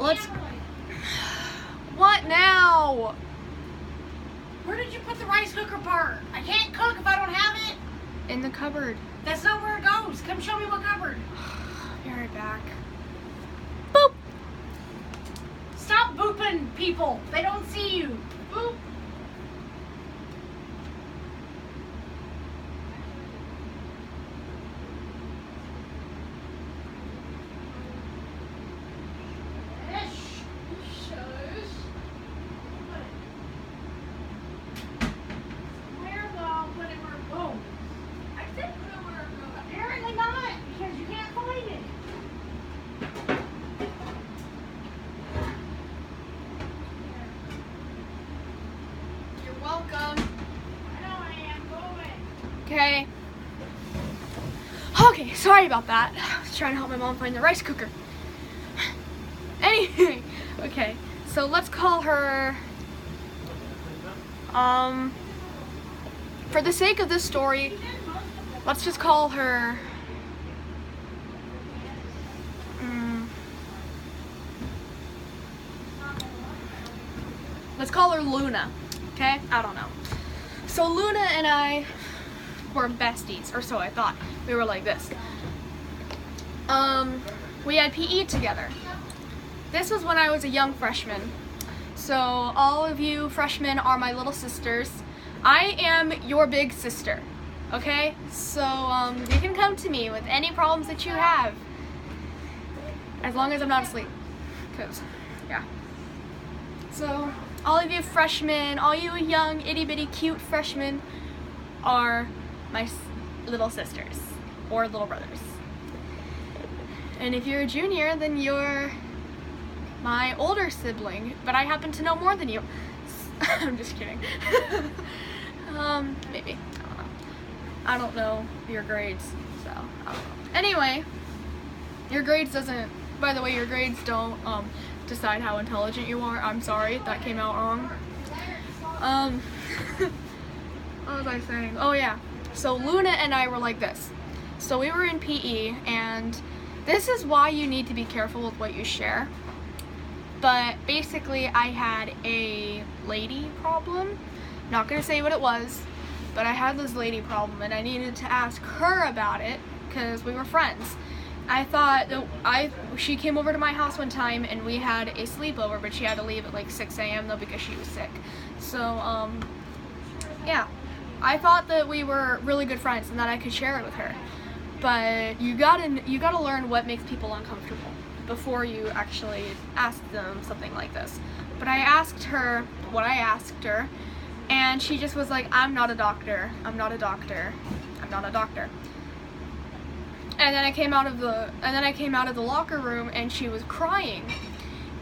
Let's... What now? Where did you put the rice cooker part? I can't cook if I don't have it. In the cupboard. That's not where it goes. Come show me what cupboard. Be right back. Boop! Stop booping people. They don't see you. Boop. Okay. Okay, sorry about that. I was trying to help my mom find the rice cooker. Anyway, okay, so let's call her, for the sake of this story, let's just call her, let's call her Luna, okay? I don't know. So Luna and I were besties, or so I thought. We were like this. We had PE together. This was when I was a young freshman. So all of you freshmen are my little sisters. I am your big sister, okay? So you can come to me with any problems that you have, as long as I'm not asleep, because, yeah. So all of you freshmen, all you young itty bitty cute freshmen are my little sisters or little brothers. And if you're a junior, then you're my older sibling, but I happen to know more than you. I'm just kidding. Maybe. I don't know. I don't know your grades, so I don't know. Anyway, your grades doesn't, by the way, your grades don't decide how intelligent you are. I'm sorry, that came out wrong. What was I saying? Oh yeah. So Luna and I were like this. So we were in PE, and this is why you need to be careful with what you share. But basically I had a lady problem. Not gonna say what it was, but I had this lady problem and I needed to ask her about it because we were friends. I thought that she came over to my house one time and we had a sleepover, but she had to leave at like 6 a.m. though because she was sick. So yeah, I thought that we were really good friends and that I could share it with her. But you gotta learn what makes people uncomfortable before you actually ask them something like this. But I asked her what I asked her, and she just was like, I'm not a doctor, I'm not a doctor, I'm not a doctor. And then I came out of the locker room and she was crying,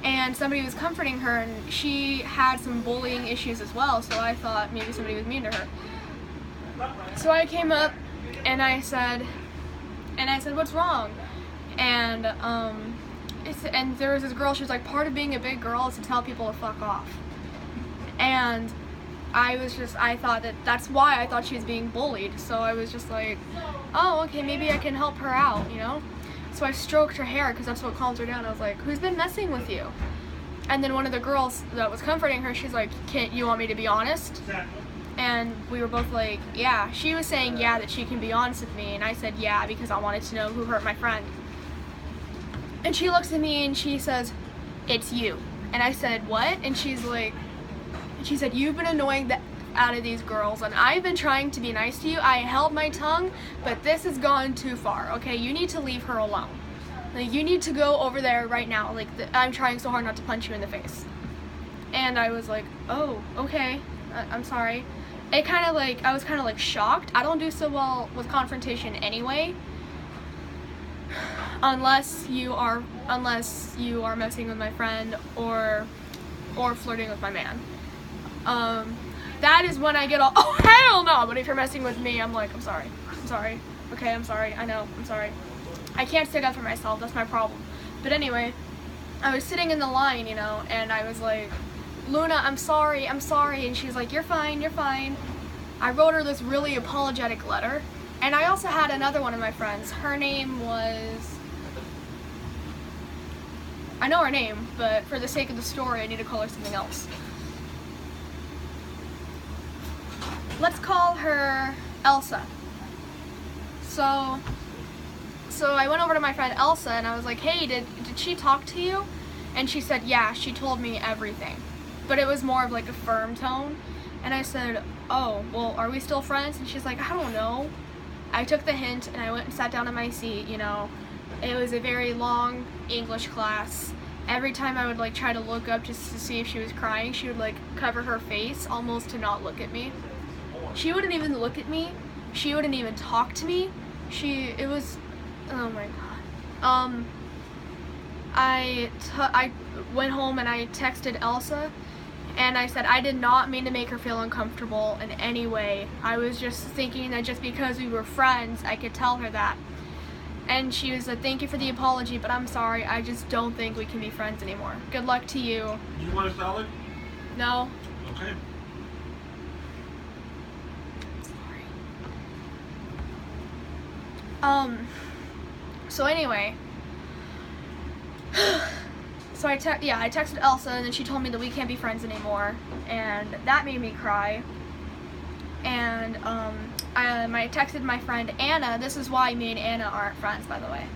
and somebody was comforting her, and she had some bullying issues as well, so I thought maybe somebody was mean to her. So I came up and I said, what's wrong? And there was this girl, she was like, part of being a big girl is to tell people to fuck off. And I thought that's why I thought she was being bullied. So I was just like, oh, okay, maybe I can help her out, you know? So I stroked her hair because that's what calms her down. I was like, who's been messing with you? And then one of the girls that was comforting her, she's like, you want me to be honest? And we were both like, yeah. She was saying, yeah, that she can be honest with me. And I said, yeah, because I wanted to know who hurt my friend. And she looks at me and she says, it's you. And I said, what? And she said, you've been annoying the out of these girls, and I've been trying to be nice to you. I held my tongue, but this has gone too far, okay? You need to leave her alone. Like, you need to go over there right now. Like, I'm trying so hard not to punch you in the face. And I was like, oh, okay, I'm sorry. I was kind of like shocked. I don't do so well with confrontation anyway. Unless you are messing with my friend or flirting with my man. That is when I get all, oh hell no! But if you're messing with me, I'm like, I'm sorry. Okay, I'm sorry. I know, I'm sorry. I can't stick up for myself. That's my problem. But anyway, I was sitting in the line, you know, and I was like, Luna, I'm sorry. And she's like, you're fine. I wrote her this really apologetic letter. And I also had another one of my friends. Her name was I know her name, but for the sake of the story, I need to call her something else. Let's call her Elsa. So I went over to my friend Elsa and I was like, hey, did she talk to you? And she said, yeah, she told me everything. But it was more of like a firm tone. And I said, oh, well, are we still friends? And she's like, I don't know. I took the hint and I went and sat down in my seat, you know. It was a very long English class. Every time I would like try to look up just to see if she was crying, she would like cover her face almost to not look at me. She wouldn't even look at me. She wouldn't even talk to me. It was, oh my god. I went home and I texted Elsa and I said I did not mean to make her feel uncomfortable in any way. I was just thinking that just because we were friends, I could tell her that. And she was like, thank you for the apology, but I'm sorry, I just don't think we can be friends anymore. Good luck to you. You want a salad? No. Okay. So anyway, so I texted Elsa and then she told me that we can't be friends anymore, and that made me cry. And I texted my friend Anna. This is why me and Anna aren't friends, by the way.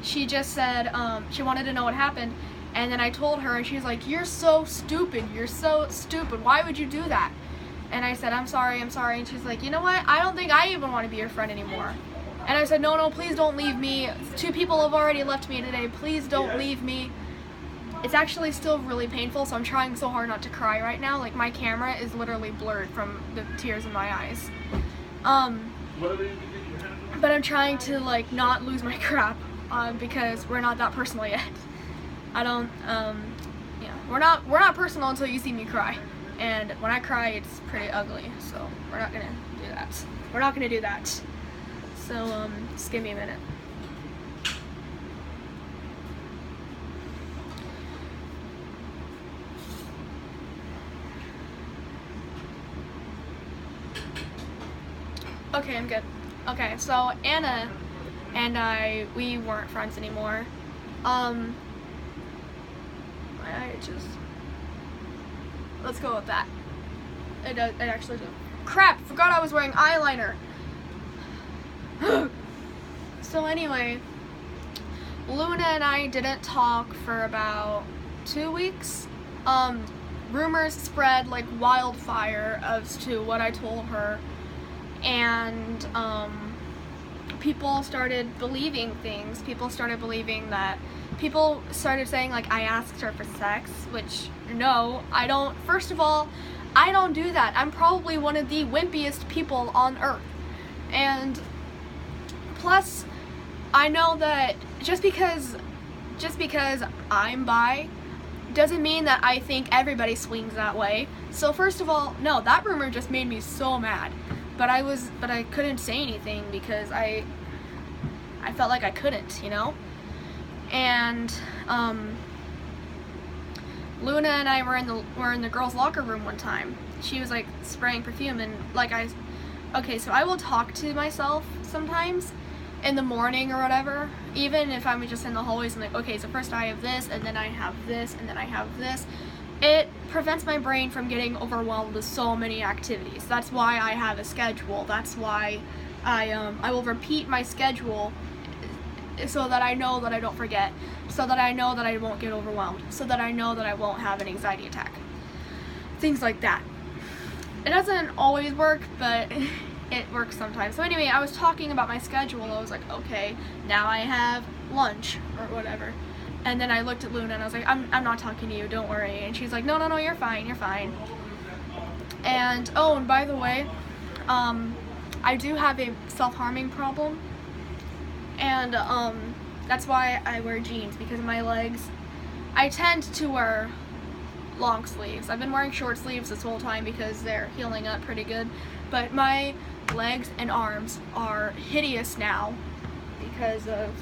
She just said she wanted to know what happened, and then I told her and she was like, you're so stupid, why would you do that? And I said, I'm sorry, and she's like, you know what, I don't think I even want to be your friend anymore. And I said, no, please don't leave me. 2 people have already left me today. Please don't leave me. It's actually still really painful, so I'm trying so hard not to cry right now. Like, my camera is literally blurred from the tears in my eyes. But I'm trying to, like, not lose my crap, because we're not that personal yet. We're not personal until you see me cry. And when I cry, it's pretty ugly, so we're not gonna do that. So, just give me a minute. Okay, I'm good. Okay, so Anna and we weren't friends anymore. Let's go with that. It actually does. Crap, forgot I was wearing eyeliner. So anyway, Luna and I didn't talk for about 2 weeks. Rumors spread like wildfire as to what I told her, and people started believing things. People started saying like I asked her for sex, which no, I don't. First of all, I don't do that. I'm probably one of the wimpiest people on earth. And plus, I know that just because I'm bi doesn't mean that I think everybody swings that way. So first of all, no, that rumor just made me so mad. But I couldn't say anything because I felt like I couldn't, you know? And Luna and I were in the girls' locker room one time. She was like spraying perfume, and like so I will talk to myself sometimes in the morning or whatever, even if I'm just in the hallways and like, okay, so first I have this, and then I have this, and then I have this. It prevents my brain from getting overwhelmed with so many activities. That's why I have a schedule. That's why I will repeat my schedule so that I know that I don't forget, so that I know that I won't get overwhelmed, so that I know that I won't have an anxiety attack. Things like that. It doesn't always work, but it works sometimes. So anyway, I was talking about my schedule. I was like, okay, now I have lunch or whatever. And then I looked at Luna and I was like, I'm not talking to you, don't worry. And she's like, no, you're fine. And, oh, and by the way, I do have a self-harming problem. And that's why I wear jeans, because of my legs. I tend to wear long sleeves. I've been wearing short sleeves this whole time because they're healing up pretty good. But my legs and arms are hideous now because of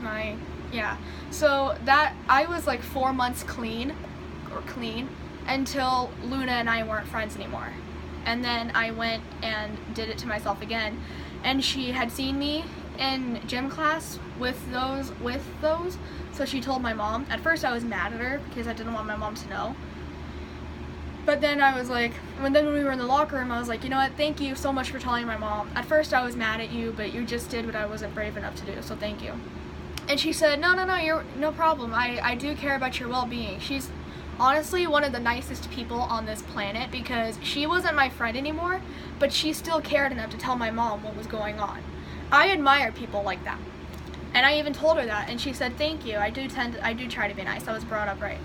my, yeah. So that, I was like 4 months clean until Luna and I weren't friends anymore. And then I went and did it to myself again. And she had seen me in gym class with those. So she told my mom. At first I was mad at her because I didn't want my mom to know. But then I was like, when we were in the locker room, I was like, you know what, thank you so much for telling my mom. At first I was mad at you, but you just did what I wasn't brave enough to do, so thank you. And she said, no, you're no problem. I do care about your well-being. She's honestly one of the nicest people on this planet because she wasn't my friend anymore, but she still cared enough to tell my mom what was going on. I admire people like that. And I even told her that, and she said, thank you. I do try to be nice. I was brought up right.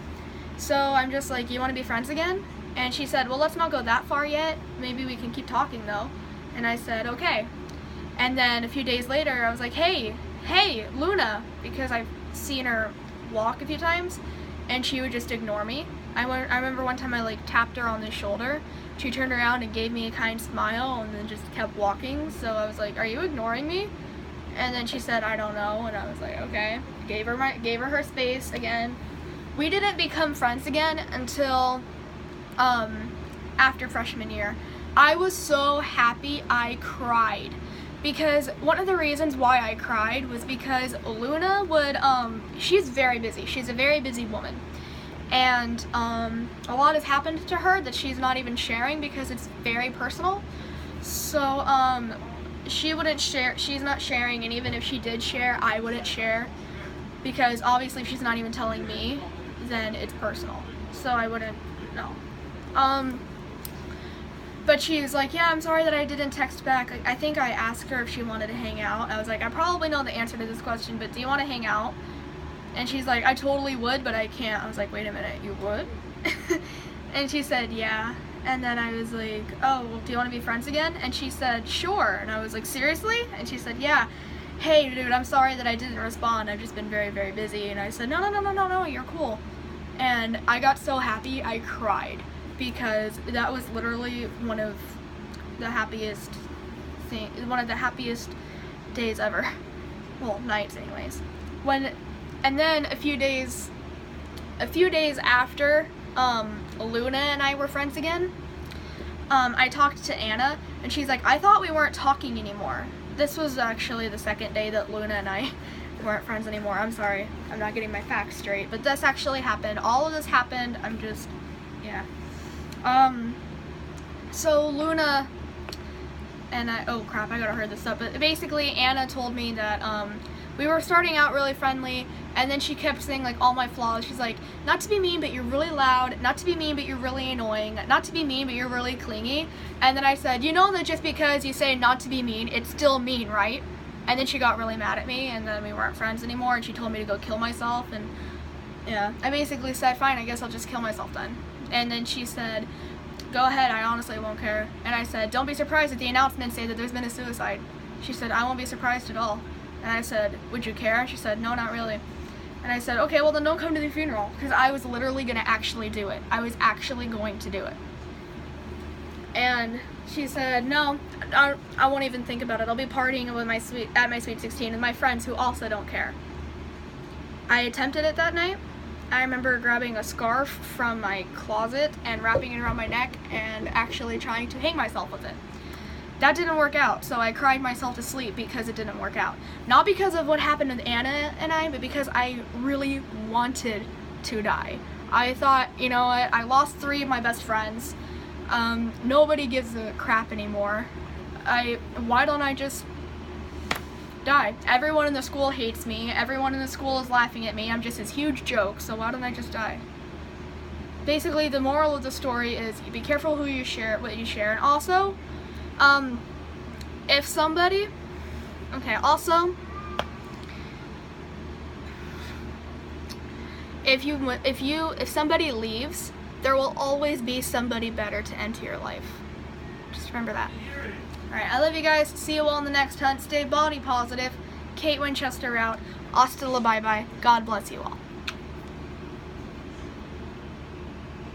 So I'm just like, you want to be friends again? And she said, well, let's not go that far yet. Maybe we can keep talking, though. And I said, okay. And then a few days later, I was like, hey, Luna, because I've seen her walk a few times, and she would just ignore me. I remember one time I, like, tapped her on the shoulder. She turned around and gave me a kind smile and then just kept walking. So I was like, are you ignoring me? And then she said, I don't know. And I was like, okay. Gave her her space again. We didn't become friends again until after freshman year. I was so happy I cried because one of the reasons why I cried was because Luna would she's very busy. She's a very busy woman, and a lot has happened to her that she's not even sharing because it's very personal. So she wouldn't share. She's not sharing, and even if she did share, I wouldn't share because obviously if she's not even telling me, then it's personal. So I wouldn't know. But she's like, yeah, I'm sorry that I didn't text back. Like, I think I asked her if she wanted to hang out. I was like, I probably know the answer to this question, but do you want to hang out? And she's like, I totally would, but I can't. I was like, wait a minute, you would? And she said, yeah. And then I was like, oh, well, do you want to be friends again? And she said, sure. And I was like, seriously? And she said, yeah. Hey, dude, I'm sorry that I didn't respond. I've just been very, very busy. And I said, no, you're cool. And I got so happy, I cried. Because that was literally one of the happiest days ever. Well, nights anyways. And then a few days after Luna and I were friends again, I talked to Anna, and she's like, I thought we weren't talking anymore. This was actually the second day that Luna and I weren't friends anymore. I'm sorry, I'm not getting my facts straight, but this actually happened. All of this happened. Yeah. So Luna and I, oh crap, I gotta hurry this up, but basically Anna told me that, we were starting out really friendly, and then she kept saying, like, all my flaws. She's like, not to be mean, but you're really loud, not to be mean, but you're really annoying, not to be mean, but you're really clingy. And then I said, you know that just because you say not to be mean, it's still mean, right? And then she got really mad at me, and then we weren't friends anymore, and she told me to go kill myself, and yeah, I basically said, fine, I guess I'll just kill myself then. And then she said, go ahead, I honestly won't care. And I said, don't be surprised if the announcements say that there's been a suicide. She said, I won't be surprised at all. And I said, would you care? And she said, no, not really. And I said, okay, well then don't come to the funeral, because I was literally going to actually do it. I was actually going to do it. And she said, no, I won't even think about it. I'll be partying with at my Sweet 16 with my friends who also don't care. I attempted it that night. I remember grabbing a scarf from my closet and wrapping it around my neck and actually trying to hang myself with it. That didn't work out, so I cried myself to sleep because it didn't work out. Not because of what happened with Anna and I, but because I really wanted to die. I thought, you know what, I lost 3 of my best friends. Nobody gives a crap anymore. Why don't I just die? Everyone in the school hates me. Everyone in the school is laughing at me. I'm just this huge joke, so why don't I just die? Basically, the moral of the story is be careful what you share, and also, if somebody, okay, also, if somebody leaves, there will always be somebody better to enter your life. Just remember that. Alright, I love you guys. See you all in the next hunt. Stay body positive. Kate Winchester out. Hasta la bye bye. God bless you all.